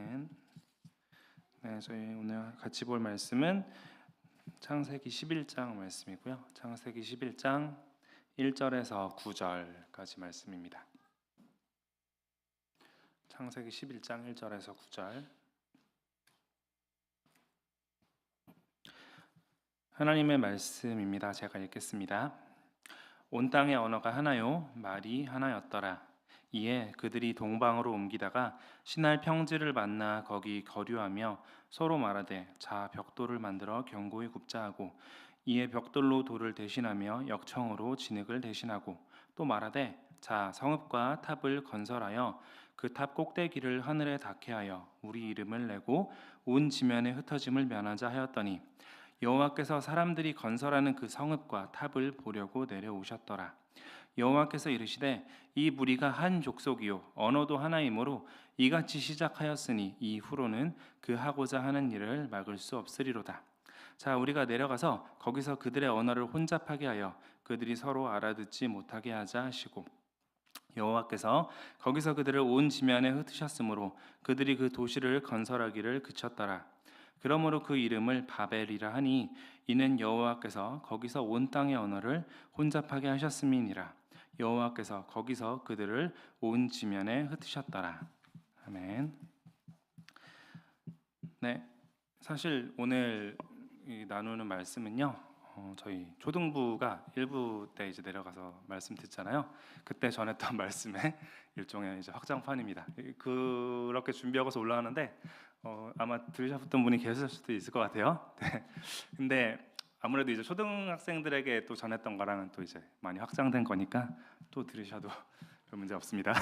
아멘. 네, 저희 오늘 같이 볼 말씀은 창세기 11장 말씀이고요. 창세기 11장 1절에서 9절까지 말씀입니다. 창세기 11장 1절에서 9절. 하나님의 말씀입니다. 제가 읽겠습니다. 온 땅의 언어가 하나요, 말이 하나였더라. 이에 그들이 동방으로 옮기다가 신할 평지를 만나 거기 거류하며 서로 말하되 자 벽돌을 만들어 견고히 굽자 하고, 이에 벽돌로 돌을 대신하며 역청으로 진흙을 대신하고, 또 말하되 자 성읍과 탑을 건설하여 그 탑 꼭대기를 하늘에 닿게 하여 우리 이름을 내고 온 지면에 흩어짐을 면하자 하였더니, 여호와께서 사람들이 건설하는 그 성읍과 탑을 보려고 내려오셨더라. 여호와께서 이르시되 이 무리가 한 족속이요 언어도 하나이므로 이같이 시작하였으니 이후로는 그 하고자 하는 일을 막을 수 없으리로다. 자 우리가 내려가서 거기서 그들의 언어를 혼잡하게 하여 그들이 서로 알아듣지 못하게 하자 하시고, 여호와께서 거기서 그들을 온 지면에 흩으셨으므로 그들이 그 도시를 건설하기를 그쳤더라. 그러므로 그 이름을 바벨이라 하니 이는 여호와께서 거기서 온 땅의 언어를 혼잡하게 하셨음이니라. 여호와께서 거기서 그들을 온 지면에 흩으셨더라. 아멘. 네, 사실 오늘 나누는 말씀은요, 저희 초등부가 1부 때 이제 내려가서 말씀 듣잖아요. 그때 전했던 말씀의 일종의 이제 확장판입니다. 그렇게 준비하고서 올라가는데 아마 들으셨던 분이 계실 수도 있을 것 같아요. 네. 근데 아무래도 이제 초등학생들에게 또 전했던 거랑은 또 이제 많이 확장된 거니까 또 들으셔도 별 문제 없습니다.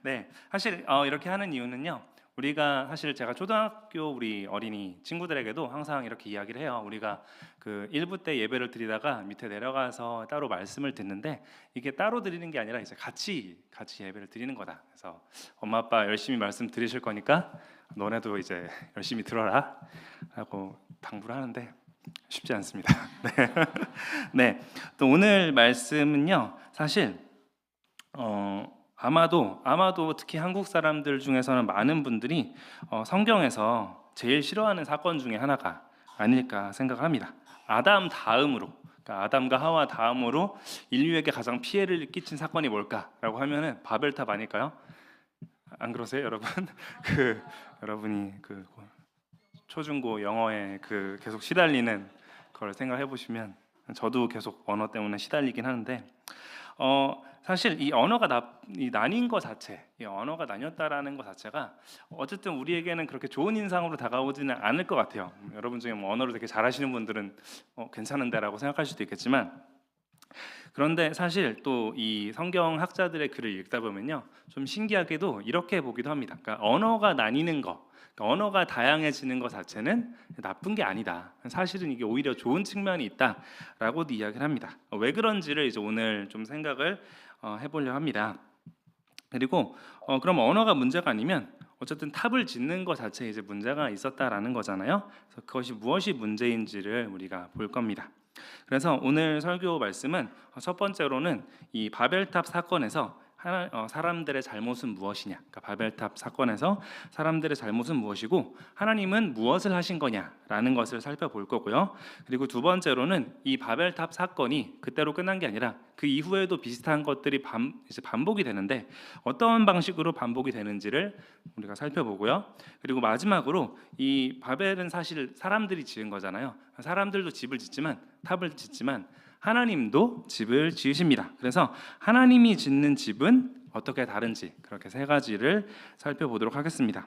네, 사실 이렇게 하는 이유는요, 우리가 사실 제가 초등학교 우리 어린이 친구들에게도 항상 이렇게 이야기를 해요. 우리가 그 1부 때 예배를 드리다가 밑에 내려가서 따로 말씀을 듣는데, 이게 따로 드리는 게 아니라 이제 같이 예배를 드리는 거다. 그래서 엄마 아빠 열심히 말씀 들으실 거니까 너네도 이제 열심히 들어라 하고 당부를 하는데 쉽지 않습니다. 네. 네. 또 오늘 말씀은요, 사실 아마도 특히 한국 사람들 중에서는 많은 분들이 성경에서 제일 싫어하는 사건 중에 하나가 아닐까 생각합니다. 아담 다음으로, 그러니까 아담과 하와 다음으로 인류에게 가장 피해를 끼친 사건이 뭘까라고 하면은 바벨탑 아닐까요? 안 그러세요, 여러분? 여러분이 초중고 영어에 계속 시달리는 걸 생각해 보시면, 저도 계속 언어 때문에 시달리긴 하는데, 사실 이 언어가 나뉜 것 자체, 이 언어가 나뉘었다라는 것 자체가 어쨌든 우리에게는 그렇게 좋은 인상으로 다가오지는 않을 것 같아요. 여러분 중에 뭐 언어를 되게 잘하시는 분들은 괜찮은데라고 생각할 수도 있겠지만, 그런데 사실 또 이 성경 학자들의 글을 읽다 보면요, 좀 신기하게도 이렇게 보기도 합니다. 그러니까 언어가 나뉘는 거, 그러니까 언어가 다양해지는 것 자체는 나쁜 게 아니다. 사실은 이게 오히려 좋은 측면이 있다라고도 이야기를 합니다. 왜 그런지를 이제 오늘 좀 생각을 해보려 합니다. 그리고 그럼 언어가 문제가 아니면 어쨌든 탑을 짓는 것 자체에 이제 문제가 있었다라는 거잖아요. 그래서 그것이 무엇이 문제인지를 우리가 볼 겁니다. 그래서 오늘 설교 말씀은 첫 번째로는 이 바벨탑 사건에서 사람들의 잘못은 무엇이냐, 그러니까 바벨탑 사건에서 사람들의 잘못은 무엇이고 하나님은 무엇을 하신 거냐라는 것을 살펴볼 거고요. 그리고 두 번째로는 이 바벨탑 사건이 그때로 끝난 게 아니라 그 이후에도 비슷한 것들이 이제 반복이 되는데 어떤 방식으로 반복이 되는지를 우리가 살펴보고요. 그리고 마지막으로 이 바벨은 사실 사람들이 지은 거잖아요. 사람들도 집을 짓지만, 탑을 짓지만 하나님도 집을 지으십니다. 그래서 하나님이 짓는 집은 어떻게 다른지, 그렇게 세 가지를 살펴보도록 하겠습니다.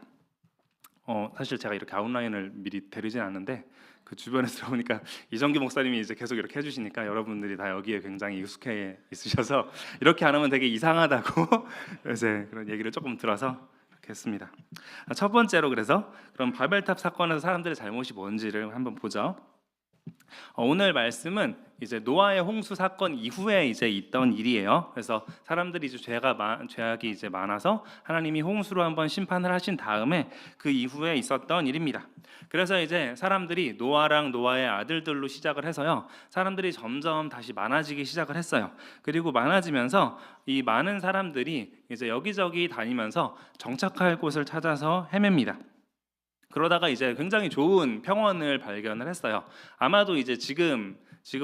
사실 제가 이렇게 아웃라인을 미리 데리진 않는데 그 주변에서 들어보니까 이정규 목사님이 이제 계속 이렇게 해주시니까 여러분들이 다 여기에 굉장히 익숙해 있으셔서 이렇게 안 하면 되게 이상하다고 이제 그런 얘기를 조금 들어서 이렇게 했습니다. 첫 번째로, 그래서 그럼 바벨탑 사건에서 사람들의 잘못이 뭔지를 한번 보죠. 오늘 말씀은 이제 노아의 홍수 사건 이후에 이제 있던 일이에요. 그래서 사람들이 이제 죄악이 이제 많아서 하나님이 홍수로 한번 심판을 하신 다음에 그 이후에 있었던 일입니다. 그래서 이제 사람들이 노아랑 노아의 아들들로 시작을 해서요. 사람들이 점점 다시 많아지기 시작을 했어요. 그리고 많아지면서 이 많은 사람들이 이제 여기저기 다니면서 정착할 곳을 찾아서 헤맵니다. 그러다가 이제 굉장히 좋은 평원을 발견을 했어요. 아마도 이제 지금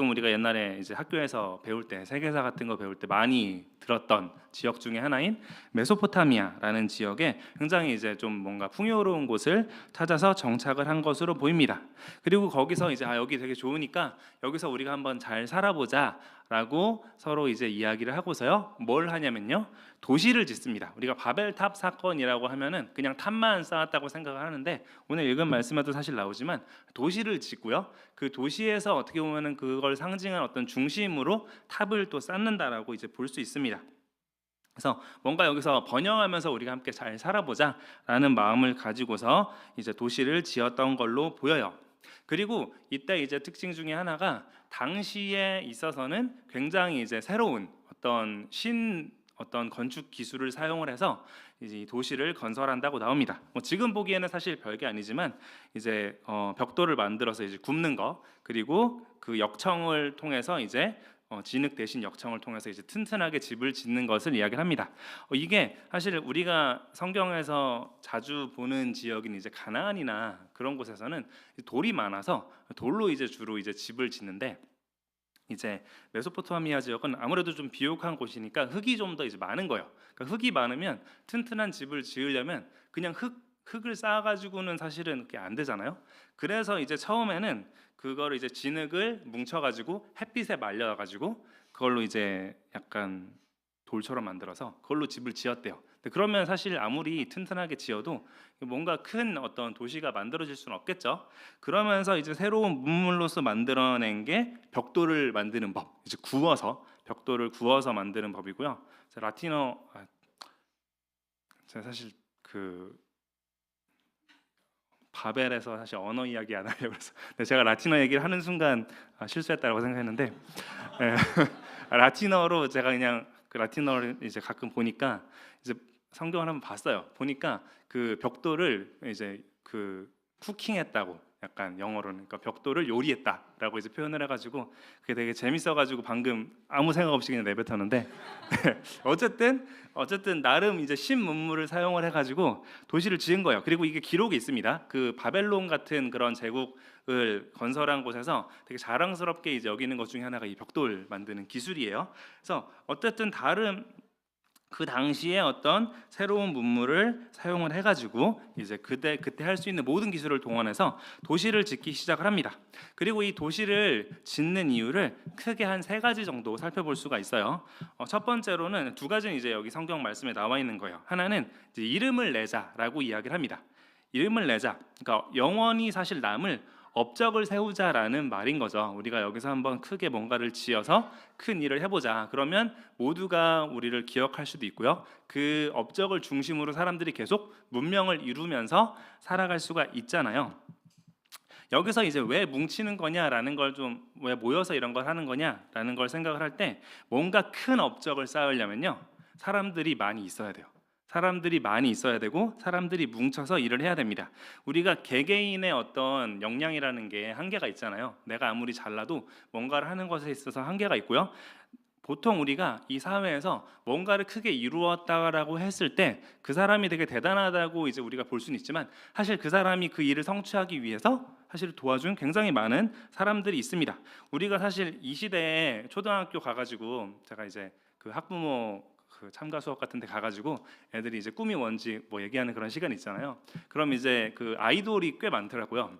우리가 옛날에 이제 학교에서 배울 때 세계사 같은 거 배울 때 많이 들었던 지역 중에 하나인 메소포타미아라는 지역에 굉장히 이제 좀 뭔가 풍요로운 곳을 찾아서 정착을 한 것으로 보입니다. 그리고 거기서 이제 여기 되게 좋으니까 여기서 우리가 한번 잘 살아보자라고 서로 이제 이야기를 하고서요. 뭘 하냐면요. 도시를 짓습니다. 우리가 바벨탑 사건이라고 하면은 그냥 탑만 쌓았다고 생각을 하는데 오늘 읽은 말씀에도 사실 나오지만 도시를 짓고요. 그 도시에서 어떻게 보면은 그걸 상징한 어떤 중심으로 탑을 또 쌓는다라고 이제 볼 수 있습니다. 그래서 뭔가 여기서 번영하면서 우리가 함께 잘 살아보자라는 마음을 가지고서 이제 도시를 지었던 걸로 보여요. 그리고 이때 이제 특징 중에 하나가 당시에 있어서는 굉장히 이제 새로운 어떤 건축 기술을 사용을 해서 이제 도시를 건설한다고 나옵니다. 뭐 지금 보기에는 사실 별게 아니지만 이제 벽돌을 만들어서 이제 굽는 거 그리고 그 역청을 통해서 이제 진흙 대신 역청을 통해서 이제 튼튼하게 집을 짓는 것을 이야기를 합니다. 이게 사실 우리가 성경에서 자주 보는 지역인 이제 가나안이나 그런 곳에서는 돌이 많아서 돌로 이제 주로 이제 집을 짓는데 이제 메소포타미아 지역은 아무래도 좀 비옥한 곳이니까 흙이 좀 더 이제 많은 거예요. 그러니까 흙이 많으면 튼튼한 집을 지으려면 그냥 흙을 쌓아가지고는 사실은 그게 안 되잖아요. 그래서 이제 처음에는 그거를 이제 진흙을 뭉쳐가지고 햇빛에 말려가지고 그걸로 이제 약간 돌처럼 만들어서 그걸로 집을 지었대요. 근데 그러면 사실 아무리 튼튼하게 지어도 뭔가 큰 어떤 도시가 만들어질 수는 없겠죠. 그러면서 이제 새로운 문물로서 만들어낸 게 벽돌을 만드는 법, 이제 벽돌을 구워서 만드는 법이고요. 제가 사실 그 바벨에서 사실 언어 이야기 안 하려고 그래서 제가 라틴어 얘기를 하는 순간 실수했다고 생각했는데 라틴어로 제가 그냥 그 라틴어를 이제 가끔 보니까 이제 성경을 한번 봤어요. 보니까 그 벽돌을 이제 그 쿠킹했다고 약간 영어로는 그러니까 벽돌을 요리했다라고 이제 표현을 해가지고 그게 되게 재밌어가지고 방금 아무 생각 없이 그냥 내뱉었는데 어쨌든 나름 이제 신문물을 사용을 해가지고 도시를 지은 거예요. 그리고 이게 기록이 있습니다. 그 바벨론 같은 그런 제국을 건설한 곳에서 되게 자랑스럽게 이제 여기는 것 중에 하나가 이 벽돌 만드는 기술이에요. 그래서 어쨌든 그 당시에 어떤 새로운 문물을 사용을 해가지고 이제 그때 할 수 있는 모든 기술을 동원해서 도시를 짓기 시작을 합니다. 그리고 이 도시를 짓는 이유를 크게 한 세 가지 정도 살펴볼 수가 있어요. 첫 번째로는 두 가지는 이제 여기 성경 말씀에 나와 있는 거예요. 하나는 이제 이름을 내자라고 이야기를 합니다. 이름을 내자, 그러니까 영원히 사실 남을 업적을 세우자라는 말인 거죠. 우리가 여기서 한번 크게 뭔가를 지어서 큰 일을 해보자. 그러면 모두가 우리를 기억할 수도 있고요. 그 업적을 중심으로 사람들이 계속 문명을 이루면서 살아갈 수가 있잖아요. 여기서 이제 왜 뭉치는 거냐라는 걸 좀 왜 모여서 이런 걸 하는 거냐라는 걸 생각을 할 때 뭔가 큰 업적을 쌓으려면요. 사람들이 많이 있어야 돼요. 사람들이 많이 있어야 되고 사람들이 뭉쳐서 일을 해야 됩니다. 우리가 개개인의 어떤 역량이라는 게 한계가 있잖아요. 내가 아무리 잘나도 뭔가를 하는 것에 있어서 한계가 있고요. 보통 우리가 이 사회에서 뭔가를 크게 이루었다라고 했을 때 그 사람이 되게 대단하다고 이제 우리가 볼 수는 있지만 사실 그 사람이 그 일을 성취하기 위해서 사실 도와준 굉장히 많은 사람들이 있습니다. 우리가 사실 이 시대에 초등학교 가가지고 제가 이제 그 학부모 그 참가 수업 같은 데 가가지고 애들이 이제 꿈이 뭔지 뭐 얘기하는 그런 시간 있잖아요. 그럼 이제 그 아이돌이 꽤 많더라고요.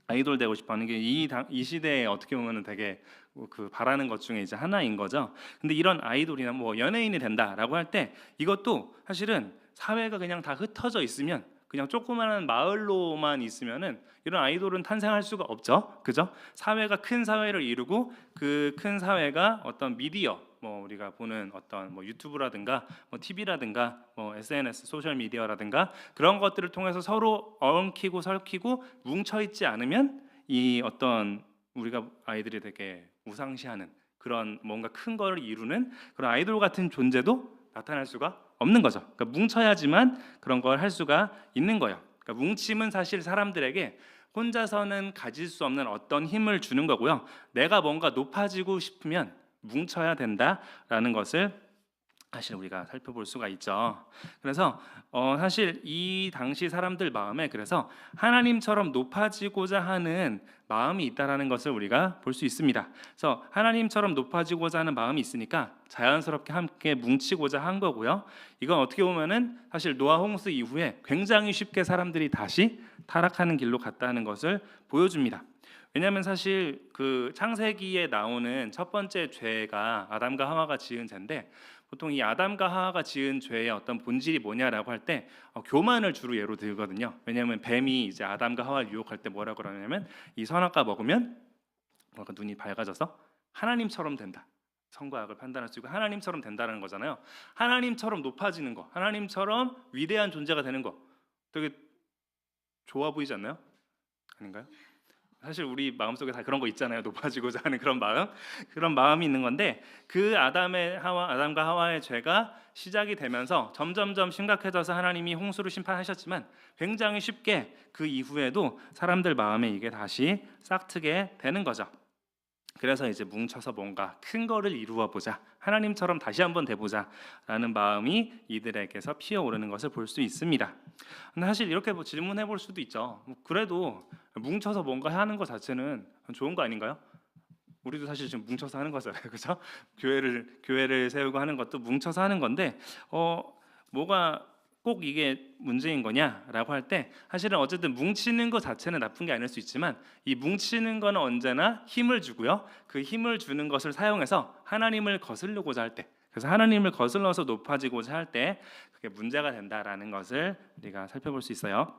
아이돌 되고 싶어하는 게 이 시대에 어떻게 보면은 되게 그 바라는 것 중에 이제 하나인 거죠. 근데 이런 아이돌이나 뭐 연예인이 된다라고 할 때 이것도 사실은 사회가 그냥 다 흩어져 있으면 그냥 조그마한 마을로만 있으면은 이런 아이돌은 탄생할 수가 없죠. 그죠? 사회가 큰 사회를 이루고 그 큰 사회가 어떤 미디어 뭐 우리가 보는 어떤 뭐 유튜브라든가 뭐 TV라든가 뭐 SNS 소셜 미디어라든가 그런 것들을 통해서 서로 얽히고 설키고 뭉쳐 있지 않으면 이 어떤 우리가 아이들이 되게 우상시하는 그런 뭔가 큰 거를 이루는 그런 아이돌 같은 존재도 나타날 수가 없는 거죠. 그러니까 뭉쳐야지만 그런 걸 할 수가 있는 거예요. 그러니까 뭉침은 사실 사람들에게 혼자서는 가질 수 없는 어떤 힘을 주는 거고요. 내가 뭔가 높아지고 싶으면 뭉쳐야 된다라는 것을 사실 우리가 살펴볼 수가 있죠. 그래서 사실 이 당시 사람들 마음에 그래서 하나님처럼 높아지고자 하는 마음이 있다라는 것을 우리가 볼 수 있습니다. 그래서 하나님처럼 높아지고자 하는 마음이 있으니까 자연스럽게 함께 뭉치고자 한 거고요. 이건 어떻게 보면은 사실 노아 홍수 이후에 굉장히 쉽게 사람들이 다시 타락하는 길로 갔다는 것을 보여줍니다. 왜냐하면 사실 그 창세기에 나오는 첫 번째 죄가 아담과 하와가 지은 죄인데 보통 이 아담과 하와가 지은 죄의 어떤 본질이 뭐냐라고 할 때 교만을 주로 예로 들거든요. 왜냐하면 뱀이 이제 아담과 하와를 유혹할 때 뭐라고 그러냐면 이 선악과 먹으면 뭔가 눈이 밝아져서 하나님처럼 된다. 선과 악을 판단할 수 있고 하나님처럼 된다는 거잖아요. 하나님처럼 높아지는 거, 하나님처럼 위대한 존재가 되는 거 되게 좋아 보이지 않나요? 아닌가요? 사실 우리 마음속에 다 그런 거 있잖아요. 높아지고자 하는 그런 마음이 있는 건데 그 아담과 하와의 죄가 시작이 되면서 점점점 심각해져서 하나님이 홍수로 심판하셨지만 굉장히 쉽게 그 이후에도 사람들 마음에 이게 다시 싹트게 되는 거죠. 그래서 이제 뭉쳐서 뭔가 큰 거를 이루어 보자, 하나님처럼 다시 한번 돼보자라는 마음이 이들에게서 피어오르는 것을 볼 수 있습니다. 근데 사실 이렇게 질문해 볼 수도 있죠. 그래도 뭉쳐서 뭔가 하는 것 자체는 좋은 거 아닌가요? 우리도 사실 지금 뭉쳐서 하는 거잖아요, 그렇죠? 교회를 세우고 하는 것도 뭉쳐서 하는 건데 뭐가 꼭 이게 문제인 거냐라고 할 때 사실은 어쨌든 뭉치는 것 자체는 나쁜 게 아닐 수 있지만 이 뭉치는 거는 언제나 힘을 주고요. 그 힘을 주는 것을 사용해서 하나님을 거스르고자 할 때, 그래서 하나님을 거슬러서 높아지고자 할 때 그게 문제가 된다라는 것을 우리가 살펴볼 수 있어요.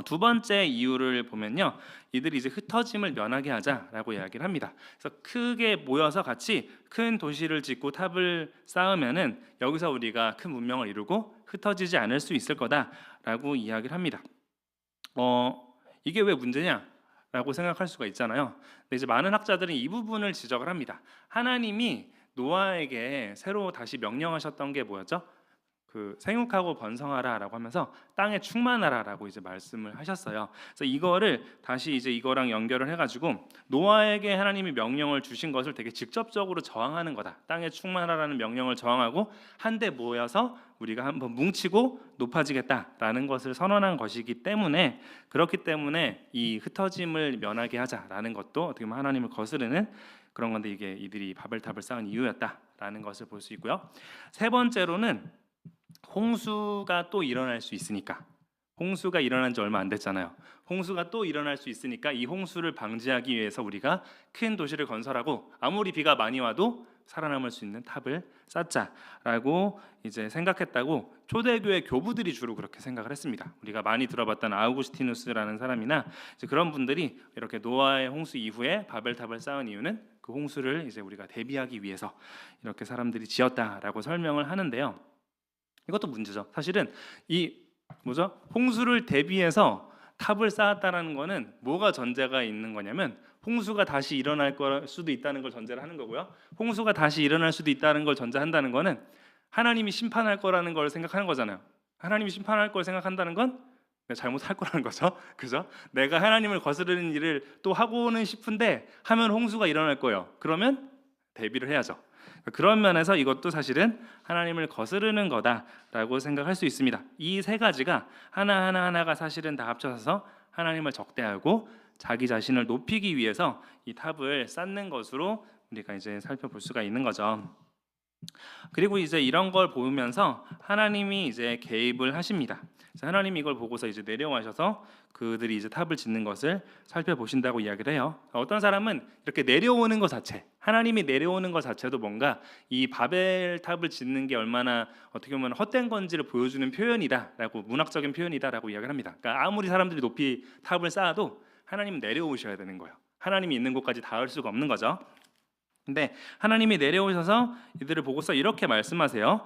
두 번째 이유를 보면요, 이들이 이제 흩어짐을 면하게 하자라고 이야기를 합니다. 그래서 크게 모여서 같이 큰 도시를 짓고 탑을 쌓으면은 여기서 우리가 큰 문명을 이루고 흩어지지 않을 수 있을 거다라고 이야기를 합니다. 이게 왜 문제냐라고 생각할 수가 있잖아요. 근데 이제 많은 학자들은 이 부분을 지적을 합니다. 하나님이 노아에게 새로 다시 명령하셨던 게 뭐였죠? 그 생육하고 번성하라라고 하면서 땅에 충만하라라고 이제 말씀을 하셨어요. 그래서 이거를 다시 이제 이거랑 연결을 해가지고 노아에게 하나님이 명령을 주신 것을 되게 직접적으로 저항하는 거다. 땅에 충만하라는 명령을 저항하고 한데 모여서 우리가 한번 뭉치고 높아지겠다라는 것을 선언한 것이기 때문에 그렇기 때문에 이 흩어짐을 면하게 하자라는 것도 어떻게 보면 하나님을 거스르는 그런 건데 이게 이들이 바벨탑을 쌓은 이유였다라는 것을 볼 수 있고요. 세 번째로는 홍수가 또 일어날 수 있으니까 홍수가 일어난 지 얼마 안 됐잖아요. 홍수가 또 일어날 수 있으니까 이 홍수를 방지하기 위해서 우리가 큰 도시를 건설하고 아무리 비가 많이 와도 살아남을 수 있는 탑을 쌓자라고 이제 생각했다고 초대교회 교부들이 주로 그렇게 생각을 했습니다. 우리가 많이 들어봤던 아우구스티누스라는 사람이나 이제 그런 분들이 이렇게 노아의 홍수 이후에 바벨탑을 쌓은 이유는 그 홍수를 이제 우리가 대비하기 위해서 이렇게 사람들이 지었다라고 설명을 하는데요. 이것도 문제죠. 사실은 이 홍수를 대비해서 탑을 쌓았다라는 거는 뭐가 전제가 있는 거냐면 홍수가 다시 일어날 수도 있다는 걸 전제를 하는 거고요. 홍수가 다시 일어날 수도 있다는 걸 전제한다는 거는 하나님이 심판할 거라는 걸 생각하는 거잖아요. 하나님이 심판할 걸 생각한다는 건 내가 잘못할 거라는 거죠. 그죠? 내가 하나님을 거스르는 일을 또 하고는 싶은데 하면 홍수가 일어날 거예요. 그러면 대비를 해야죠. 그런 면에서 이것도 사실은 하나님을 거스르는 거다라고 생각할 수 있습니다. 이 세 가지가 하나가 사실은 다 합쳐서 하나님을 적대하고 자기 자신을 높이기 위해서 이 탑을 쌓는 것으로 우리가 이제 살펴볼 수가 있는 거죠. 그리고 이제 이런 걸 보면서 하나님이 이제 개입을 하십니다. 그래서 하나님이 이걸 보고서 이제 내려와셔서 그들이 이제 탑을 짓는 것을 살펴보신다고 이야기를 해요. 어떤 사람은 이렇게 내려오는 것 자체, 하나님이 내려오는 것 자체도 뭔가 이 바벨탑을 짓는 게 얼마나 어떻게 보면 헛된 건지를 보여주는 표현이다라고, 문학적인 표현이다라고 이야기를 합니다. 그러니까 아무리 사람들이 높이 탑을 쌓아도 하나님은 내려오셔야 되는 거예요. 하나님이 있는 곳까지 닿을 수가 없는 거죠. 근데 하나님이 내려오셔서 이들을 보고서 이렇게 말씀하세요.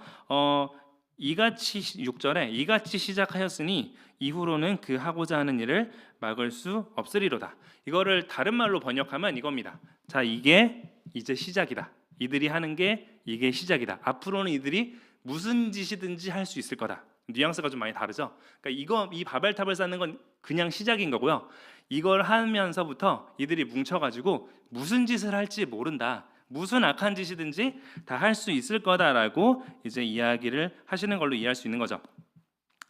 이같이 6절에 이같이 시작하였으니 이후로는 그 하고자 하는 일을 막을 수 없으리로다. 이거를 다른 말로 번역하면 이겁니다. 자, 이게 이제 시작이다. 이들이 하는 게 이게 시작이다. 앞으로는 이들이 무슨 짓이든지 할 수 있을 거다. 뉘앙스가 좀 많이 다르죠. 그러니까 이 바벨탑을 쌓는 건 그냥 시작인 거고요. 이걸 하면서부터 이들이 뭉쳐가지고 무슨 짓을 할지 모른다. 무슨 악한 짓이든지 다 할 수 있을 거다라고 이제 이야기를 하시는 걸로 이해할 수 있는 거죠.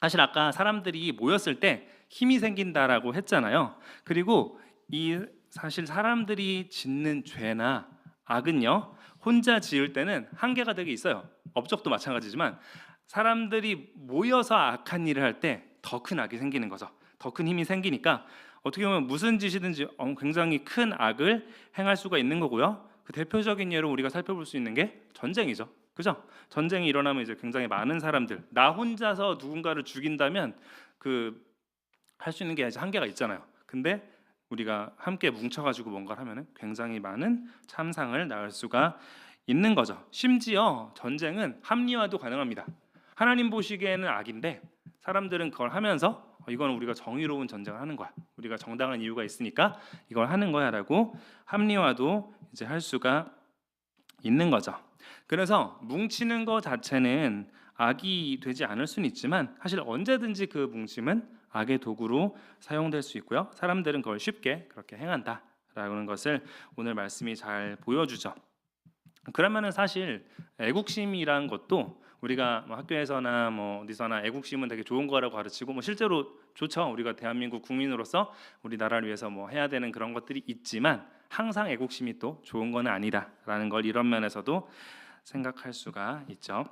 사실 아까 사람들이 모였을 때 힘이 생긴다라고 했잖아요. 그리고 이 사실 사람들이 짓는 죄나 악은요, 혼자 지을 때는 한계가 되게 있어요. 업적도 마찬가지지만 사람들이 모여서 악한 일을 할 때 더 큰 악이 생기는 거죠. 더 큰 힘이 생기니까 어떻게 보면 무슨 짓이든지 굉장히 큰 악을 행할 수가 있는 거고요. 그 대표적인 예로 우리가 살펴볼 수 있는 게 전쟁이죠. 그죠? 전쟁이 일어나면 이제 굉장히 많은 사람들, 나 혼자서 누군가를 죽인다면 그 할 수 있는 게 이제 한계가 있잖아요. 근데 우리가 함께 뭉쳐가지고 뭔가를 하면은 굉장히 많은 참상을 낳을 수가 있는 거죠. 심지어 전쟁은 합리화도 가능합니다. 하나님 보시기에는 악인데 사람들은 그걸 하면서 이건 우리가 정의로운 전쟁을 하는 거야. 우리가 정당한 이유가 있으니까 이걸 하는 거야라고 합리화도 이제 할 수가 있는 거죠. 그래서 뭉치는 것 자체는 악이 되지 않을 수는 있지만 사실 언제든지 그 뭉침은 악의 도구로 사용될 수 있고요. 사람들은 그걸 쉽게 그렇게 행한다라는 것을 오늘 말씀이 잘 보여주죠. 그러면은 사실 애국심이란 것도 우리가 뭐 학교에서나 뭐 어디서나 애국심은 되게 좋은 거라고 가르치고 뭐 실제로 좋죠. 우리가 대한민국 국민으로서 우리나라를 위해서 뭐 해야 되는 그런 것들이 있지만 항상 애국심이 또 좋은 건 아니다라는 걸 이런 면에서도 생각할 수가 있죠.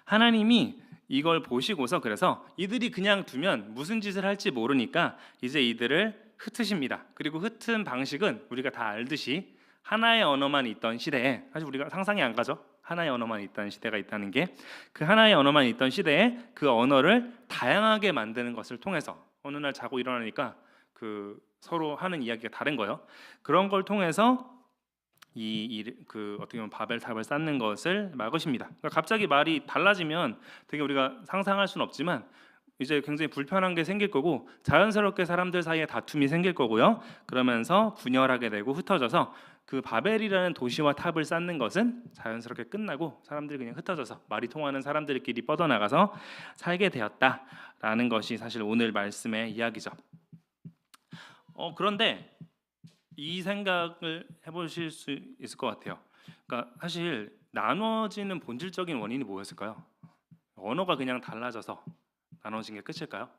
하나님이 이걸 보시고서 그래서 이들이 그냥 두면 무슨 짓을 할지 모르니까 이제 이들을 흩으십니다. 그리고 흩은 방식은 우리가 다 알듯이 하나의 언어만 있던 시대에, 사실 우리가 상상이 안 가죠. 하나의 언어만 있던 시대가 있다는 게, 그 하나의 언어만 있던 시대에 그 언어를 다양하게 만드는 것을 통해서 어느 날 자고 일어나니까 그 서로 하는 이야기가 다른 거예요. 그런 걸 통해서 그 어떻게 보면 바벨탑을 쌓는 것을 막으십니다. 그러니까 갑자기 말이 달라지면 되게 우리가 상상할 수는 없지만 이제 굉장히 불편한 게 생길 거고 자연스럽게 사람들 사이에 다툼이 생길 거고요. 그러면서 분열하게 되고 흩어져서 그 바벨이라는 도시와 탑을 쌓는 것은 자연스럽게 끝나고 사람들이 그냥 흩어져서 말이 통하는 사람들끼리 뻗어나가서 살게 되었다라는 것이 사실 오늘 말씀의 이야기죠. 그런데 이 생각을 해보실 수 있을 것 같아요. 그러니까 사실 나눠지는 본질적인 원인이 뭐였을까요? 언어가 그냥 달라져서 나눠진 게 끝일까요?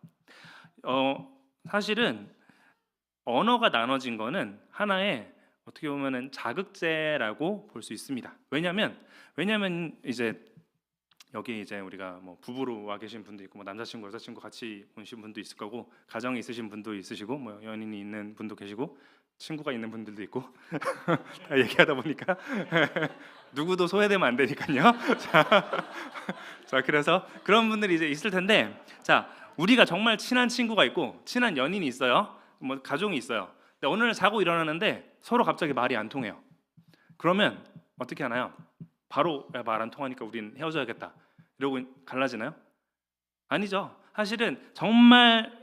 사실은 언어가 나눠진 거는 하나의 어떻게 보면은 자극제라고 볼 수 있습니다. 왜냐하면 이제 여기 이제 우리가 뭐 부부로 와 계신 분도 있고 뭐 남자친구 여자친구 같이 오신 분도 있을 거고 가정이 있으신 분도 있으시고 뭐 연인이 있는 분도 계시고 친구가 있는 분들도 있고 다 얘기하다 보니까 누구도 소외되면 안 되니까요. 자, 그래서 그런 분들이 이제 있을 텐데, 자, 우리가 정말 친한 친구가 있고 친한 연인이 있어요. 뭐 가족이 있어요. 근데 어느 날 자고 일어나는데 서로 갑자기 말이 안 통해요. 그러면 어떻게 하나요? 바로 말 안 통하니까 우린 헤어져야겠다 이러고 갈라지나요? 아니죠. 사실은 정말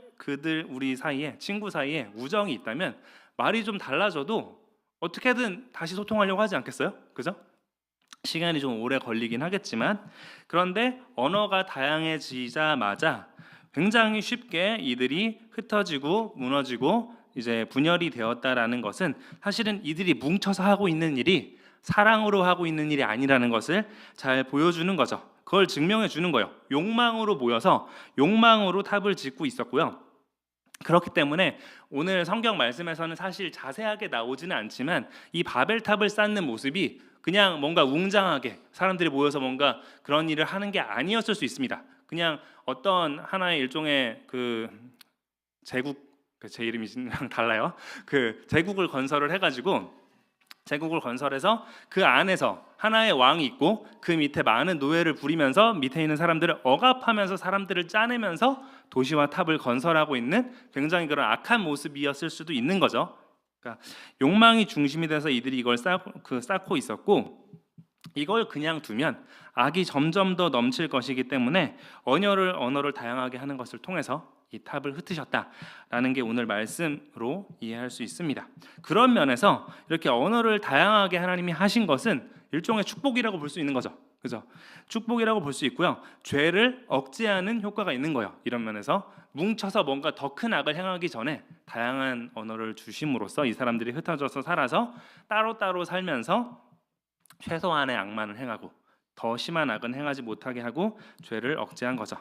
우리 사이에, 친구 사이에 우정이 있다면 말이 좀 달라져도 어떻게든 다시 소통하려고 하지 않겠어요? 그죠? 시간이 좀 오래 걸리긴 하겠지만, 그런데 언어가 다양해지자마자 굉장히 쉽게 이들이 흩어지고 무너지고 이제 분열이 되었다라는 것은 사실은 이들이 뭉쳐서 하고 있는 일이 사랑으로 하고 있는 일이 아니라는 것을 잘 보여주는 거죠. 그걸 증명해 주는 거예요. 욕망으로 모여서 욕망으로 탑을 짓고 있었고요. 그렇기 때문에 오늘 성경 말씀에서는 사실 자세하게 나오지는 않지만 이 바벨탑을 쌓는 모습이 그냥 뭔가 웅장하게 사람들이 모여서 뭔가 그런 일을 하는 게 아니었을 수 있습니다. 그냥 어떤 하나의 일종의 그 제국, 제 이름이랑 달라요. 그 제국을 건설을 해가지고 제국을 건설해서 그 안에서 하나의 왕이 있고 그 밑에 많은 노예를 부리면서 밑에 있는 사람들을 억압하면서 사람들을 짜내면서 도시와 탑을 건설하고 있는 굉장히 그런 악한 모습이었을 수도 있는 거죠. 그러니까 욕망이 중심이 돼서 이들이 이걸 쌓고 있었고, 이걸 그냥 두면 악이 점점 더 넘칠 것이기 때문에 언어를 다양하게 하는 것을 통해서 이 탑을 흩으셨다라는 게 오늘 말씀으로 이해할 수 있습니다. 그런 면에서 이렇게 언어를 다양하게 하나님이 하신 것은 일종의 축복이라고 볼 수 있는 거죠. 그죠? 축복이라고 볼 수 있고요. 죄를 억제하는 효과가 있는 거예요. 이런 면에서 뭉쳐서 뭔가 더 큰 악을 행하기 전에 다양한 언어를 주심으로써 이 사람들이 흩어져서 살아서 따로따로 살면서 최소한의 악만을 행하고 더 심한 악은 행하지 못하게 하고 죄를 억제한 거죠.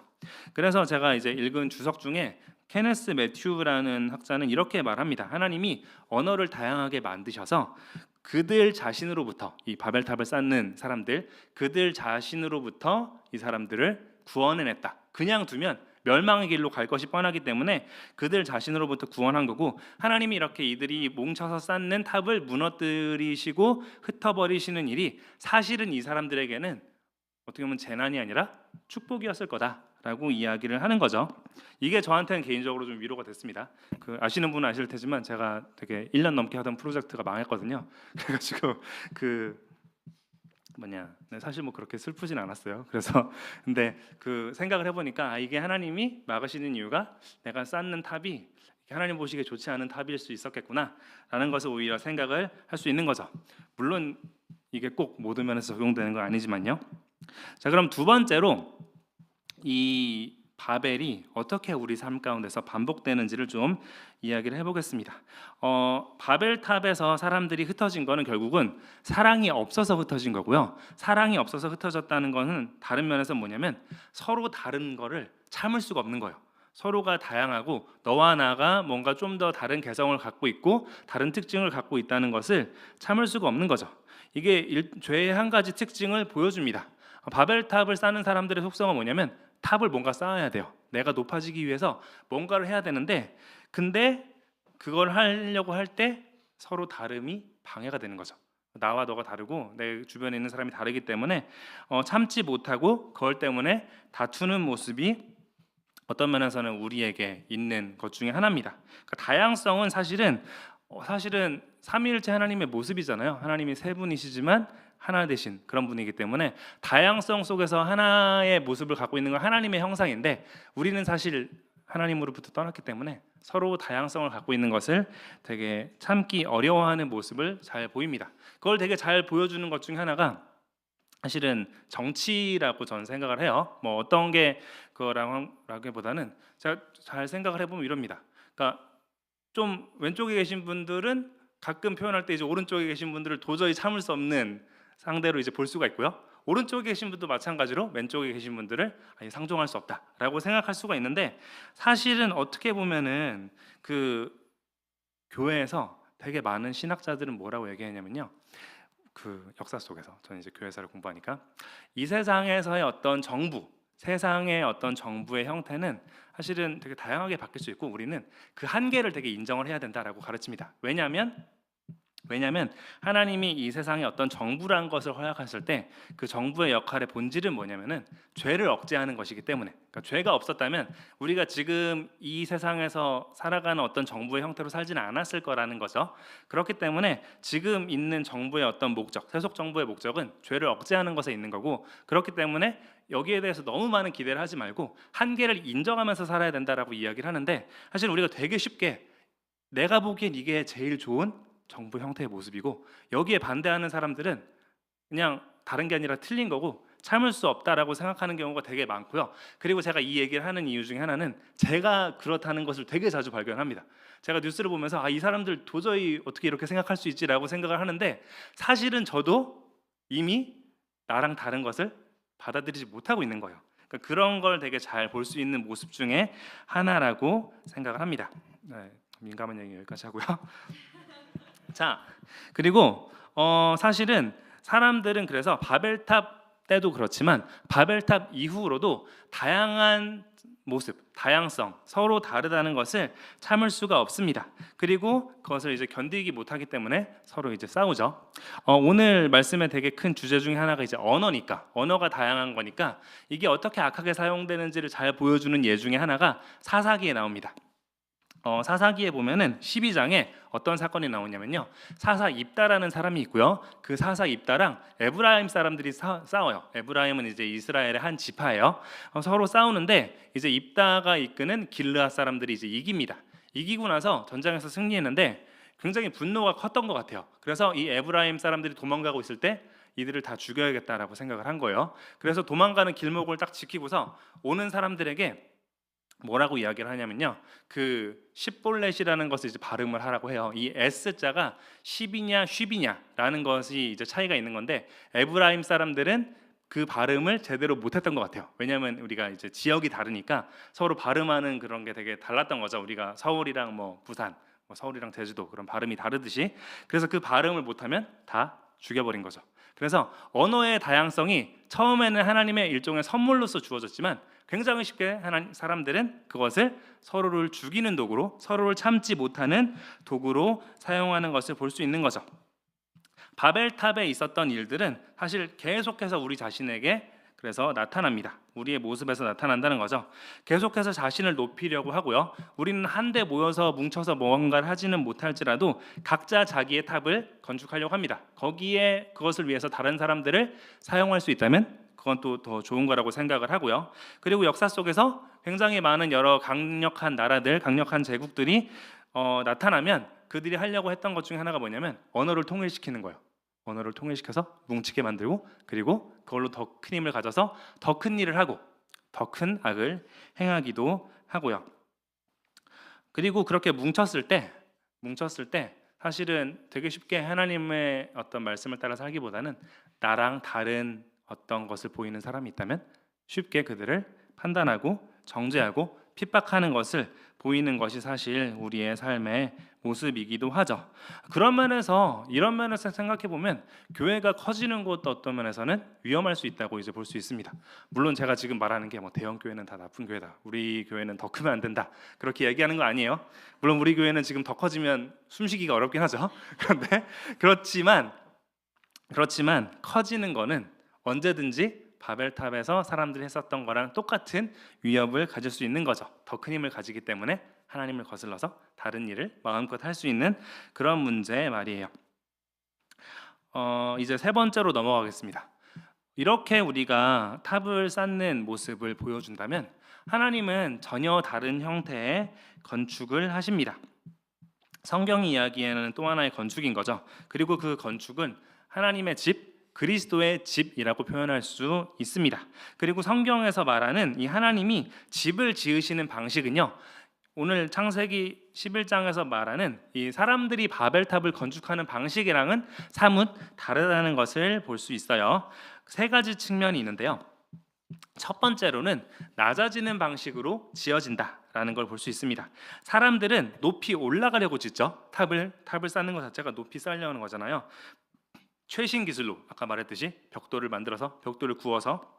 그래서 제가 이제 읽은 주석 중에 케네스 매튜라는 학자는 이렇게 말합니다. 하나님이 언어를 다양하게 만드셔서 그들 자신으로부터, 이 바벨탑을 쌓는 사람들, 그들 자신으로부터 이 사람들을 구원해냈다. 그냥 두면 멸망의 길로 갈 것이 뻔하기 때문에 그들 자신으로부터 구원한 거고, 하나님이 이렇게 이들이 뭉쳐서 쌓는 탑을 무너뜨리시고 흩어버리시는 일이 사실은 이 사람들에게는 어떻게 보면 재난이 아니라 축복이었을 거다라고 이야기를 하는 거죠. 이게 저한테는 개인적으로 좀 위로가 됐습니다. 아시는 분은 아실 테지만 제가 되게 1년 넘게 하던 프로젝트가 망했거든요. 그래가지고 사실 뭐 그렇게 슬프진 않았어요. 그래서 근데 생각을 해보니까 이게 하나님이 막으시는 이유가 내가 쌓는 탑이 하나님 보시기에 좋지 않은 탑일 수 있었겠구나라는 것을 오히려 생각을 할 수 있는 거죠. 물론 이게 꼭 모든 면에서 적용되는 건 아니지만요. 자, 그럼 두 번째로 이 바벨이 어떻게 우리 삶 가운데서 반복되는지를 좀 이야기를 해보겠습니다. 바벨탑에서 사람들이 흩어진 거는 결국은 사랑이 없어서 흩어진 거고요. 사랑이 없어서 흩어졌다는 거는 다른 면에서 뭐냐면 서로 다른 거를 참을 수가 없는 거예요. 서로가 다양하고 너와 나가 뭔가 좀 더 다른 개성을 갖고 있고 다른 특징을 갖고 있다는 것을 참을 수가 없는 거죠. 이게 죄의 한 가지 특징을 보여줍니다. 바벨탑을 쌓는 사람들의 속성은 뭐냐면 탑을 뭔가 쌓아야 돼요. 내가 높아지기 위해서 뭔가를 해야 되는데, 근데 그걸 하려고 할 때 서로 다름이 방해가 되는 거죠. 나와 너가 다르고 내 주변에 있는 사람이 다르기 때문에 참지 못하고 그걸 때문에 다투는 모습이 어떤 면에서는 우리에게 있는 것 중에 하나입니다. 그러니까 다양성은 사실은 삼위일체 하나님의 모습이잖아요. 하나님이 세 분이시지만 하나 되신 그런 분이기 때문에 다양성 속에서 하나의 모습을 갖고 있는 건 하나님의 형상인데, 우리는 사실 하나님으로부터 떠났기 때문에 서로 다양성을 갖고 있는 것을 되게 참기 어려워하는 모습을 잘 보입니다. 그걸 되게 잘 보여주는 것 중에 하나가 사실은 정치라고 저는 생각을 해요. 뭐 어떤 게 그거라기보다는 제가 잘 생각을 해보면 이럽니다. 그러니까 좀 왼쪽에 계신 분들은 가끔 표현할 때 이제 오른쪽에 계신 분들을 도저히 참을 수 없는 상대로 이제 볼 수가 있고요. 오른쪽에 계신 분도 마찬가지로 왼쪽에 계신 분들을 상종할 수 없다라고 생각할 수가 있는데, 사실은 어떻게 보면은 교회에서 되게 많은 신학자들은 뭐라고 얘기하냐면요. 역사 속에서 저는 이제 교회사를 공부하니까 이 세상에서의 어떤 정부, 세상의 어떤 정부의 형태는 사실은 되게 다양하게 바뀔 수 있고 우리는 그 한계를 되게 인정을 해야 된다라고 가르칩니다. 왜냐하면 하나님이 이 세상에 어떤 정부란 것을 허락하실 때 그 정부의 역할의 본질은 뭐냐면은 죄를 억제하는 것이기 때문에, 그러니까 죄가 없었다면 우리가 지금 이 세상에서 살아가는 어떤 정부의 형태로 살지는 않았을 거라는 거죠. 그렇기 때문에 지금 있는 정부의 어떤 목적, 세속 정부의 목적은 죄를 억제하는 것에 있는 거고, 그렇기 때문에 여기에 대해서 너무 많은 기대를 하지 말고 한계를 인정하면서 살아야 된다라고 이야기를 하는데, 사실 우리가 되게 쉽게 내가 보기엔 이게 제일 좋은 정부 형태의 모습이고 여기에 반대하는 사람들은 그냥 다른 게 아니라 틀린 거고 참을 수 없다라고 생각하는 경우가 되게 많고요. 그리고 제가 이 얘기를 하는 이유 중에 하나는 제가 그렇다는 것을 되게 자주 발견합니다. 제가 뉴스를 보면서 이 사람들 도저히 어떻게 이렇게 생각할 수 있지라고 생각을 하는데, 사실은 저도 이미 나랑 다른 것을 받아들이지 못하고 있는 거예요. 그러니까 그런 걸 되게 잘 볼 수 있는 모습 중에 하나라고 생각을 합니다. 네, 민감한 얘기 여기까지 하고요. 자, 그리고 사실은 사람들은 그래서 바벨탑 때도 그렇지만 바벨탑 이후로도 다양한 모습, 다양성, 서로 다르다는 것을 참을 수가 없습니다. 그리고 그것을 이제 견디기 못하기 때문에 서로 이제 싸우죠. 오늘 말씀의 되게 큰 주제 중에 하나가 이제 언어니까, 언어가 다양한 거니까 이게 어떻게 악하게 사용되는지를 잘 보여주는 예 중에 하나가 사사기에 나옵니다. 사사기에 보면은 12장에 어떤 사건이 나오냐면요, 사사 입다라는 사람이 있고요. 그 사사 입다랑 에브라임 사람들이 싸워요. 에브라임은 이제 이스라엘의 한 지파예요. 서로 싸우는데 이제 입다가 이끄는 길르앗 사람들이 이제 이깁니다. 이기고 나서 전장에서 승리했는데 굉장히 분노가 컸던 것 같아요. 그래서 이 에브라임 사람들이 도망가고 있을 때 이들을 다 죽여야겠다라고 생각을 한 거예요. 그래서 도망가는 길목을 딱 지키고서 오는 사람들에게 뭐라고 이야기를 하냐면요, 그 십볼렛이라는 것을 이제 발음을 하라고 해요. 이 S자가 10이냐 10이냐라는 것이 이제 차이가 있는 건데, 에브라임 사람들은 그 발음을 제대로 못했던 것 같아요. 왜냐하면 우리가 이제 지역이 다르니까 서로 발음하는 그런 게 되게 달랐던 거죠. 우리가 서울이랑 뭐 부산, 뭐 서울이랑 제주도 그런 발음이 다르듯이. 그래서 그 발음을 못하면 다 죽여버린 거죠. 그래서 언어의 다양성이 처음에는 하나님의 일종의 선물로서 주어졌지만 굉장히 쉽게 사람들은 그것을 서로를 죽이는 도구로, 서로를 참지 못하는 도구로 사용하는 것을 볼 수 있는 거죠. 바벨탑에 있었던 일들은 사실 계속해서 우리 자신에게 그래서 나타납니다. 우리의 모습에서 나타난다는 거죠. 계속해서 자신을 높이려고 하고요. 우리는 한데 모여서 뭉쳐서 무언가를 하지는 못할지라도 각자 자기의 탑을 건축하려고 합니다. 거기에 그것을 위해서 다른 사람들을 사용할 수 있다면 그건 또 더 좋은 거라고 생각을 하고요. 그리고 역사 속에서 굉장히 많은 여러 강력한 나라들, 강력한 제국들이 나타나면 그들이 하려고 했던 것 중에 하나가 뭐냐면 언어를 통일시키는 거예요. 언어를 통일시켜서 뭉치게 만들고, 그리고 그걸로 더 큰 힘을 가져서 더 큰 일을 하고 더 큰 악을 행하기도 하고요. 그리고 그렇게 뭉쳤을 때 사실은 되게 쉽게 하나님의 어떤 말씀을 따라 살기보다는 나랑 다른 어떤 것을 보이는 사람이 있다면 쉽게 그들을 판단하고 정죄하고 핍박하는 것을 보이는 것이 사실 우리의 삶의 모습이기도 하죠. 그런 면에서, 이런 면에서 생각해 보면 교회가 커지는 것도 어떤 면에서는 위험할 수 있다고 이제 볼 수 있습니다. 물론 제가 지금 말하는 게 뭐 대형 교회는 다 나쁜 교회다, 우리 교회는 더 크면 안 된다, 그렇게 얘기하는 거 아니에요. 물론 우리 교회는 지금 더 커지면 숨쉬기가 어렵긴 하죠. 그런데 그렇지만 커지는 거는 언제든지 바벨탑에서 사람들이 했었던 거랑 똑같은 위협을 가질 수 있는 거죠. 더 큰 힘을 가지기 때문에 하나님을 거슬러서 다른 일을 마음껏 할 수 있는 그런 문제 말이에요. 이제 세 번째로 넘어가겠습니다. 이렇게 우리가 탑을 쌓는 모습을 보여준다면 하나님은 전혀 다른 형태의 건축을 하십니다. 성경이 이야기하는 또 하나의 건축인 거죠. 그리고 그 건축은 하나님의 집, 그리스도의 집이라고 표현할 수 있습니다. 그리고 성경에서 말하는 이 하나님이 집을 지으시는 방식은요, 오늘 창세기 11장에서 말하는 이 사람들이 바벨탑을 건축하는 방식이랑은 사뭇 다르다는 것을 볼 수 있어요. 세 가지 측면이 있는데요. 첫 번째로는 낮아지는 방식으로 지어진다라는 걸 볼 수 있습니다. 사람들은 높이 올라가려고 짓죠. 탑을 쌓는 것 자체가 높이 쌓으려는 거잖아요. 최신 기술로 아까 말했듯이 벽돌을 만들어서, 벽돌을 구워서,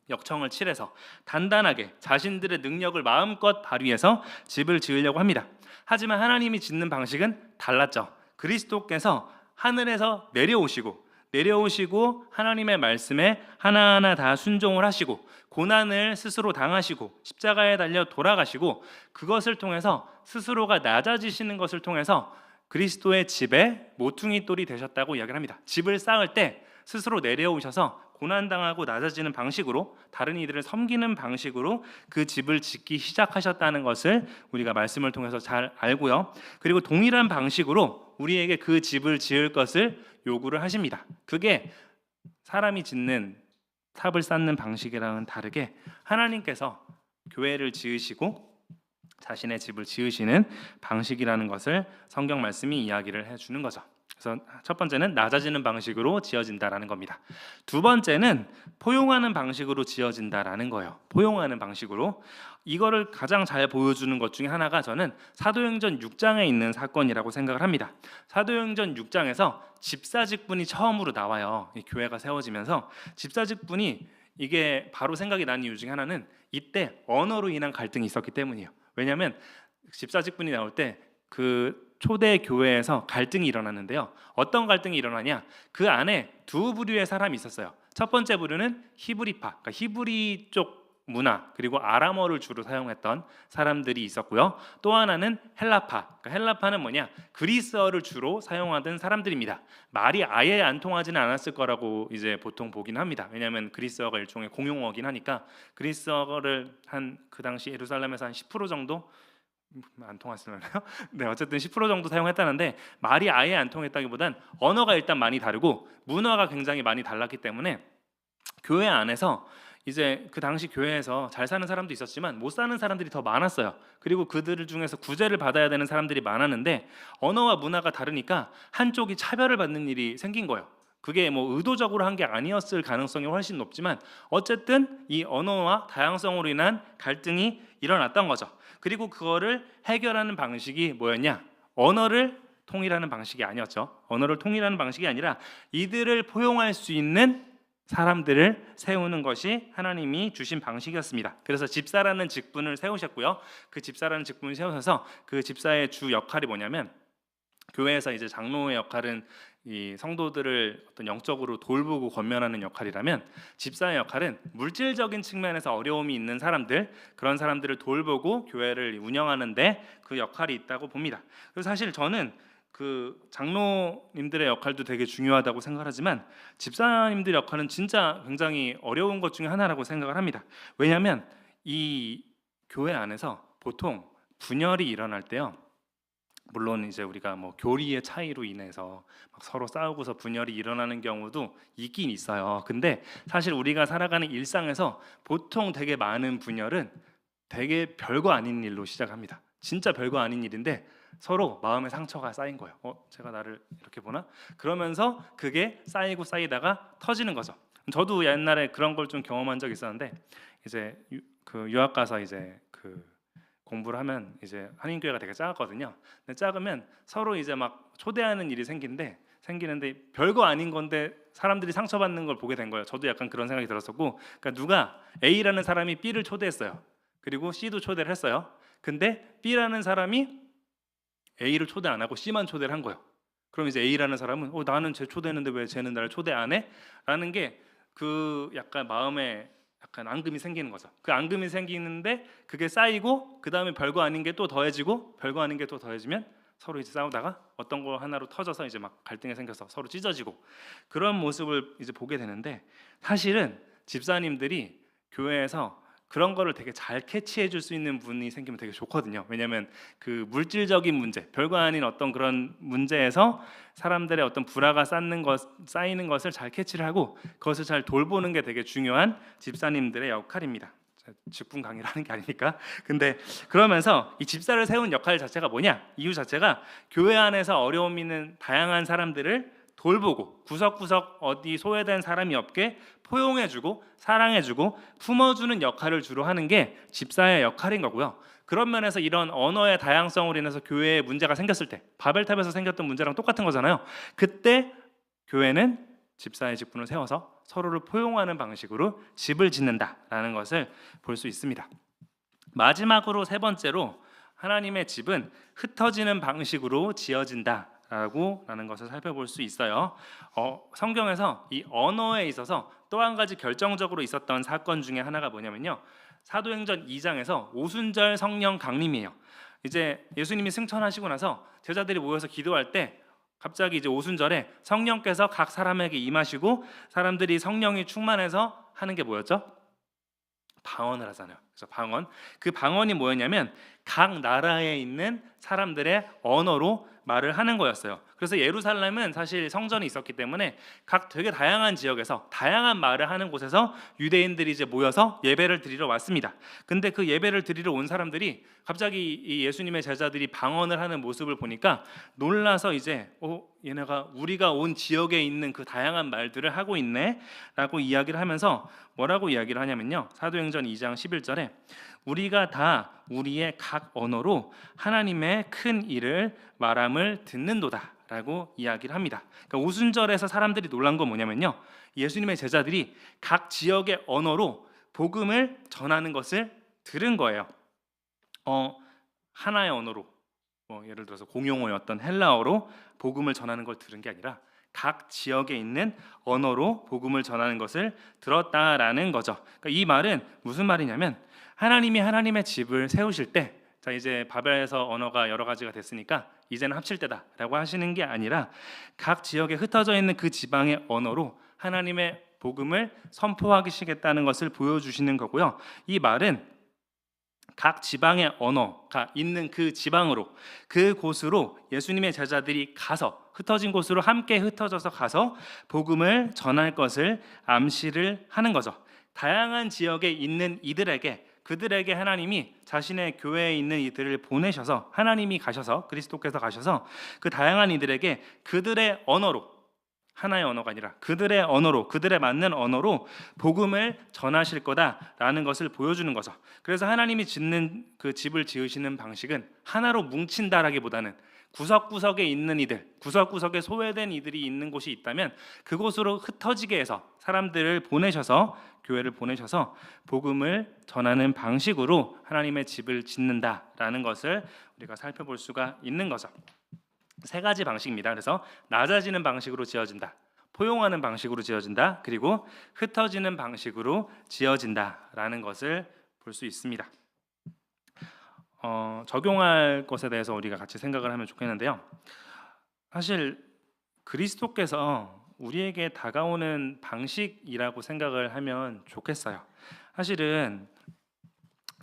역청을 칠해서 단단하게 자신들의 능력을 마음껏 발휘해서 집을 지으려고 합니다. 하지만 하나님이 짓는 방식은 달랐죠. 그리스도께서 하늘에서 내려오시고 하나님의 말씀에 하나하나 다 순종을 하시고 고난을 스스로 당하시고 십자가에 달려 돌아가시고, 그것을 통해서 스스로가 낮아지시는 것을 통해서 그리스도의 집에 모퉁이 돌이 되셨다고 이야기를 합니다. 집을 쌓을 때 스스로 내려오셔서 고난당하고 낮아지는 방식으로, 다른 이들을 섬기는 방식으로 그 집을 짓기 시작하셨다는 것을 우리가 말씀을 통해서 잘 알고요. 그리고 동일한 방식으로 우리에게 그 집을 지을 것을 요구를 하십니다. 그게 사람이 짓는 탑을 쌓는 방식이랑은 다르게 하나님께서 교회를 지으시고 자신의 집을 지으시는 방식이라는 것을 성경 말씀이 이야기를 해주는 거죠. 그래서 첫 번째는 낮아지는 방식으로 지어진다라는 겁니다. 두 번째는 포용하는 방식으로 지어진다라는 거예요. 포용하는 방식으로. 이거를 가장 잘 보여주는 것 중에 하나가 저는 사도행전 6장에 있는 사건이라고 생각을 합니다. 사도행전 6장에서 집사직분이 처음으로 나와요. 이 교회가 세워지면서 집사직분이, 이게 바로 생각이 나는 이유 중에 하나는 이때 언어로 인한 갈등이 있었기 때문이에요. 왜냐하면 집사직분이 나올 때 그 초대 교회에서 갈등이 일어났는데요. 어떤 갈등이 일어나냐? 그 안에 두 부류의 사람이 있었어요. 첫 번째 부류는 히브리파, 그러니까 히브리 쪽 문화 그리고 아람어를 주로 사용했던 사람들이 있었고요. 또 하나는 헬라파. 그러니까 헬라파는 뭐냐? 그리스어를 주로 사용하던 사람들입니다. 말이 아예 안 통하지는 않았을 거라고 이제 보통 보긴 합니다. 왜냐하면 그리스어가 일종의 공용어긴 하니까 그리스어를 한 그 당시 예루살렘에서 한 10% 정도 안 통했을까요? 네, 어쨌든 10% 정도 사용했다는데 말이 아예 안 통했다기보단 언어가 일단 많이 다르고 문화가 굉장히 많이 달랐기 때문에 교회 안에서 이제 그 당시 교회에서 잘 사는 사람도 있었지만 못 사는 사람들이 더 많았어요. 그리고 그들 중에서 구제를 받아야 되는 사람들이 많았는데 언어와 문화가 다르니까 한쪽이 차별을 받는 일이 생긴 거예요. 그게 뭐 의도적으로 한 게 아니었을 가능성이 훨씬 높지만 어쨌든 이 언어와 다양성으로 인한 갈등이 일어났던 거죠. 그리고 그거를 해결하는 방식이 뭐였냐? 언어를 통일하는 방식이 아니었죠. 언어를 통일하는 방식이 아니라 이들을 포용할 수 있는 사람들을 세우는 것이 하나님이 주신 방식이었습니다. 그래서 집사라는 직분을 세우셨고요. 그 집사라는 직분을 세우셔서 그 집사의 주 역할이 뭐냐면 교회에서 이제 장로의 역할은 이 성도들을 어떤 영적으로 돌보고 권면하는 역할이라면 집사의 역할은 물질적인 측면에서 어려움이 있는 사람들 그런 사람들을 돌보고 교회를 운영하는데 그 역할이 있다고 봅니다. 그래서 사실 저는 그 장로님들의 역할도 되게 중요하다고 생각하지만 집사님들 역할은 진짜 굉장히 어려운 것 중에 하나라고 생각을 합니다. 왜냐하면 이 교회 안에서 보통 분열이 일어날 때요. 물론 이제 우리가 뭐 교리의 차이로 인해서 막 서로 싸우고서 분열이 일어나는 경우도 있긴 있어요. 근데 사실 우리가 살아가는 일상에서 보통 되게 많은 분열은 되게 별거 아닌 일로 시작합니다. 진짜 별거 아닌 일인데 서로 마음의 상처가 쌓인 거예요. 제가 나를 이렇게 보나? 그러면서 그게 쌓이고 쌓이다가 터지는 거죠. 저도 옛날에 그런 걸 좀 경험한 적이 있었는데 이제 그 유학 가서 이제 그 공부를 하면 이제 한인교회가 되게 작았거든요. 근데 작으면 서로 이제 막 초대하는 일이 생기는데 별거 아닌 건데 사람들이 상처받는 걸 보게 된 거예요. 저도 약간 그런 생각이 들었었고, 그러니까 누가 A라는 사람이 B를 초대했어요. 그리고 C도 초대를 했어요. 근데 B라는 사람이 A를 초대 안 하고 C만 초대를 한 거예요. 그럼 이제 A라는 사람은 나는 쟤 초대했는데 왜 쟤는 나를 초대 안 해? 라는 게 그 약간 마음에 약간 앙금이 생기는 거죠. 그 앙금이 생기는데 그게 쌓이고 그 다음에 별거 아닌 게 또 더해지고 별거 아닌 게 또 더해지면 서로 이제 싸우다가 어떤 거 하나로 터져서 이제 막 갈등이 생겨서 서로 찢어지고 그런 모습을 이제 보게 되는데 사실은 집사님들이 교회에서 그런 거를 되게 잘 캐치해 줄 수 있는 분이 생기면 되게 좋거든요. 왜냐하면 그 물질적인 문제, 별거 아닌 어떤 그런 문제에서 사람들의 어떤 불화가 쌓이는 것을 잘 캐치를 하고 그것을 잘 돌보는 게 되게 중요한 집사님들의 역할입니다. 직분 강의를 하는 게 아니니까. 근데 그러면서 이 집사를 세운 역할 자체가 뭐냐? 이유 자체가 교회 안에서 어려움 있는 다양한 사람들을 돌보고 구석구석 어디 소외된 사람이 없게 포용해주고 사랑해주고 품어주는 역할을 주로 하는 게 집사의 역할인 거고요. 그런 면에서 이런 언어의 다양성으로 인해서 교회에 문제가 생겼을 때 바벨탑에서 생겼던 문제랑 똑같은 거잖아요. 그때 교회는 집사의 직분을 세워서 서로를 포용하는 방식으로 집을 짓는다라는 것을 볼 수 있습니다. 마지막으로 세 번째로 하나님의 집은 흩어지는 방식으로 지어진다 라는 것을 살펴볼 수 있어요. 성경에서 이 언어에 있어서 또 한 가지 결정적으로 있었던 사건 중에 하나가 뭐냐면요. 사도행전 2장에서 오순절 성령 강림이에요. 이제 예수님이 승천하시고 나서 제자들이 모여서 기도할 때 갑자기 이제 오순절에 성령께서 각 사람에게 임하시고 사람들이 성령이 충만해서 하는 게 뭐였죠? 방언을 하잖아요. 그래서 방언. 그 방언이 뭐였냐면 각 나라에 있는 사람들의 언어로 말을 하는 거였어요. 그래서 예루살렘은 사실 성전이 있었기 때문에 각 되게 다양한 지역에서 다양한 말을 하는 곳에서 유대인들이 이제 모여서 예배를 드리러 왔습니다. 근데 그 예배를 드리러 온 사람들이 갑자기 이 예수님의 제자들이 방언을 하는 모습을 보니까 놀라서 이제 얘네가 우리가 온 지역에 있는 그 다양한 말들을 하고 있네 라고 이야기를 하면서 뭐라고 이야기를 하냐면요. 사도행전 2장 11절에 우리가 다 우리의 각 언어로 하나님의 큰 일을 말함을 듣는도다 라고 이야기를 합니다. 그러니까 오순절에서 사람들이 놀란 건 뭐냐면요. 예수님의 제자들이 각 지역의 언어로 복음을 전하는 것을 들은 거예요. 하나의 언어로 예를 들어서 공용어였던 헬라어로 복음을 전하는 걸 들은 게 아니라 각 지역에 있는 언어로 복음을 전하는 것을 들었다라는 거죠. 그러니까 이 말은 무슨 말이냐면 하나님이 하나님의 집을 세우실 때, 자 이제 바벨에서 언어가 여러 가지가 됐으니까 이제는 합칠 때다라고 하시는 게 아니라 각 지역에 흩어져 있는 그 지방의 언어로 하나님의 복음을 선포하시겠다는 것을 보여주시는 거고요. 이 말은 각 지방의 언어가 있는 그 지방으로, 그 곳으로 예수님의 제자들이 가서, 흩어진 곳으로 함께 흩어져서 가서 복음을 전할 것을 암시를 하는 거죠. 다양한 지역에 있는 이들에게, 그들에게 하나님이 자신의 교회에 있는 이들을 보내셔서, 하나님이 가셔서, 그리스도께서 가셔서 그 다양한 이들에게 그들의 언어로, 하나의 언어가 아니라 그들의 언어로, 그들의 맞는 언어로 복음을 전하실 거다라는 것을 보여주는 거죠. 그래서 하나님이 짓는 그 집을 지으시는 방식은 하나로 뭉친다라기보다는 구석구석에 있는 이들, 구석구석에 소외된 이들이 있는 곳이 있다면 그곳으로 흩어지게 해서 사람들을 보내셔서, 교회를 보내셔서 복음을 전하는 방식으로 하나님의 집을 짓는다라는 것을 우리가 살펴볼 수가 있는 거죠. 세 가지 방식입니다. 그래서 낮아지는 방식으로 지어진다, 포용하는 방식으로 지어진다, 그리고 흩어지는 방식으로 지어진다라는 것을 볼 수 있습니다. 적용할 것에 대해서 우리가 같이 생각을 하면 좋겠는데요. 사실 그리스도께서 우리에게 다가오는 방식이라고 생각을 하면 좋겠어요. 사실은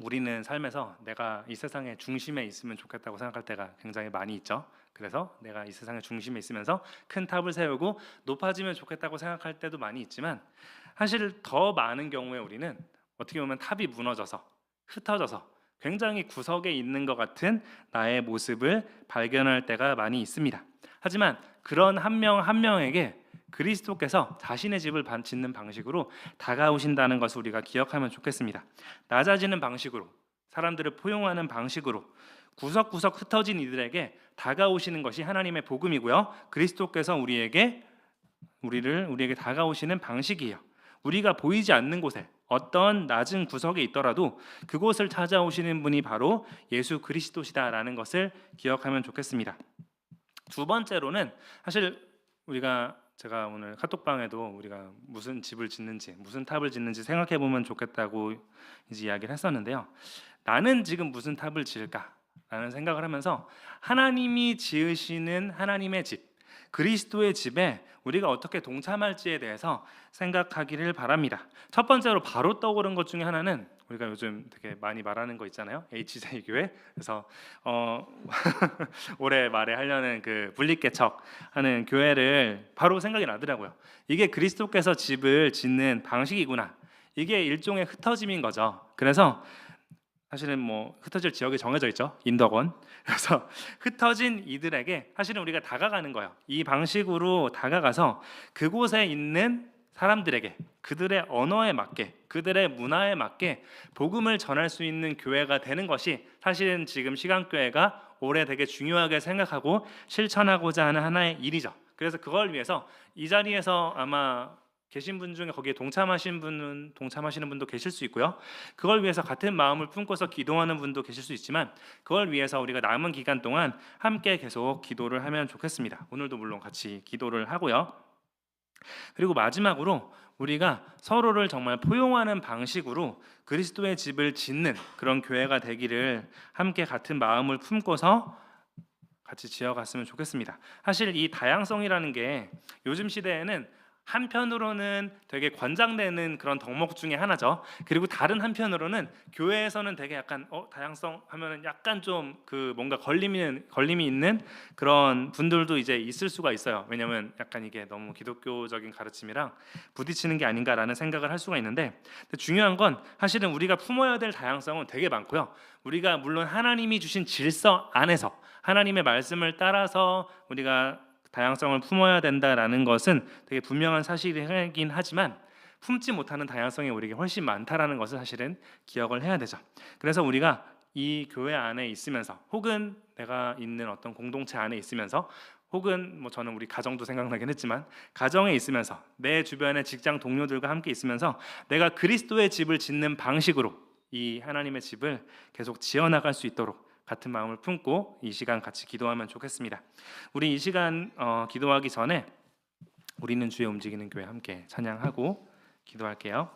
우리는 삶에서 내가 이 세상의 중심에 있으면 좋겠다고 생각할 때가 굉장히 많이 있죠. 그래서 내가 이 세상의 중심에 있으면서 큰 탑을 세우고 높아지면 좋겠다고 생각할 때도 많이 있지만, 사실 더 많은 경우에 우리는 어떻게 보면 탑이 무너져서 흩어져서 굉장히 구석에 있는 것 같은 나의 모습을 발견할 때가 많이 있습니다. 하지만 그런 한 명 한 명에게 그리스도께서 자신의 집을 짓는 방식으로 다가오신다는 것을 우리가 기억하면 좋겠습니다. 낮아지는 방식으로, 사람들을 포용하는 방식으로 구석구석 흩어진 이들에게 다가오시는 것이 하나님의 복음이고요. 그리스도께서 우리에게 다가오시는 방식이에요. 우리가 보이지 않는 곳에, 어떤 낮은 구석에 있더라도 그곳을 찾아오시는 분이 바로 예수 그리스도시다라는 것을 기억하면 좋겠습니다. 두 번째로는 사실 제가 오늘 카톡방에도 우리가 무슨 집을 짓는지, 무슨 탑을 짓는지 생각해 보면 좋겠다고 이제 이야기를 했었는데요. 나는 지금 무슨 탑을 지을까라는 생각을 하면서 하나님이 지으시는 하나님의 집, 그리스도의 집에 우리가 어떻게 동참할지에 대해서 생각하기를 바랍니다. 첫 번째로 바로 떠오른 것 중에 하나는 우리가 요즘 되게 많이 말하는 거 있잖아요. HJ 교회. 그래서 올해 말에 하려는 그 분립개척 하는 교회를 바로 생각이 나더라고요. 이게 그리스도께서 집을 짓는 방식이구나. 이게 일종의 흩어짐인 거죠. 그래서 사실은 뭐 흩어질 지역이 정해져 있죠. 인덕원. 그래서 흩어진 이들에게 사실은 우리가 다가가는 거예요. 이 방식으로 다가가서 그곳에 있는 사람들에게 그들의 언어에 맞게, 그들의 문화에 맞게 복음을 전할 수 있는 교회가 되는 것이 사실은 지금 시간교회가 올해 되게 중요하게 생각하고 실천하고자 하는 하나의 일이죠. 그래서 그걸 위해서 이 자리에서 아마 계신 분 중에 거기에 동참하시는 분도 계실 수 있고요. 그걸 위해서 같은 마음을 품고서 기도하는 분도 계실 수 있지만, 그걸 위해서 우리가 남은 기간 동안 함께 계속 기도를 하면 좋겠습니다. 오늘도 물론 같이 기도를 하고요. 그리고 마지막으로 우리가 서로를 정말 포용하는 방식으로 그리스도의 집을 짓는 그런 교회가 되기를 함께 같은 마음을 품고서 같이 지어갔으면 좋겠습니다. 사실 이 다양성이라는 게 요즘 시대에는 한편으로는 되게 권장되는 그런 덕목 중에 하나죠. 그리고 다른 한편으로는 교회에서는 되게 약간 다양성 하면은 약간 좀 그 뭔가 걸림이 있는 그런 분들도 이제 있을 수가 있어요. 왜냐하면 약간 이게 너무 기독교적인 가르침이랑 부딪히는 게 아닌가라는 생각을 할 수가 있는데, 중요한 건 사실은 우리가 품어야 될 다양성은 되게 많고요. 우리가 물론 하나님이 주신 질서 안에서 하나님의 말씀을 따라서 우리가 다양성을 품어야 된다라는 것은 되게 분명한 사실이긴 하지만, 품지 못하는 다양성이 우리에게 훨씬 많다라는 것을 사실은 기억을 해야 되죠. 그래서 우리가 이 교회 안에 있으면서, 혹은 내가 있는 어떤 공동체 안에 있으면서, 혹은 뭐 저는 우리 가정도 생각나긴 했지만 가정에 있으면서, 내 주변의 직장 동료들과 함께 있으면서 내가 그리스도의 집을 짓는 방식으로 이 하나님의 집을 계속 지어나갈 수 있도록 같은 마음을 품고 이 시간 같이 기도하면 좋겠습니다. 우리 이 시간 기도하기 전에 우리는 주의 움직이는 교회 함께 찬양하고 기도할게요.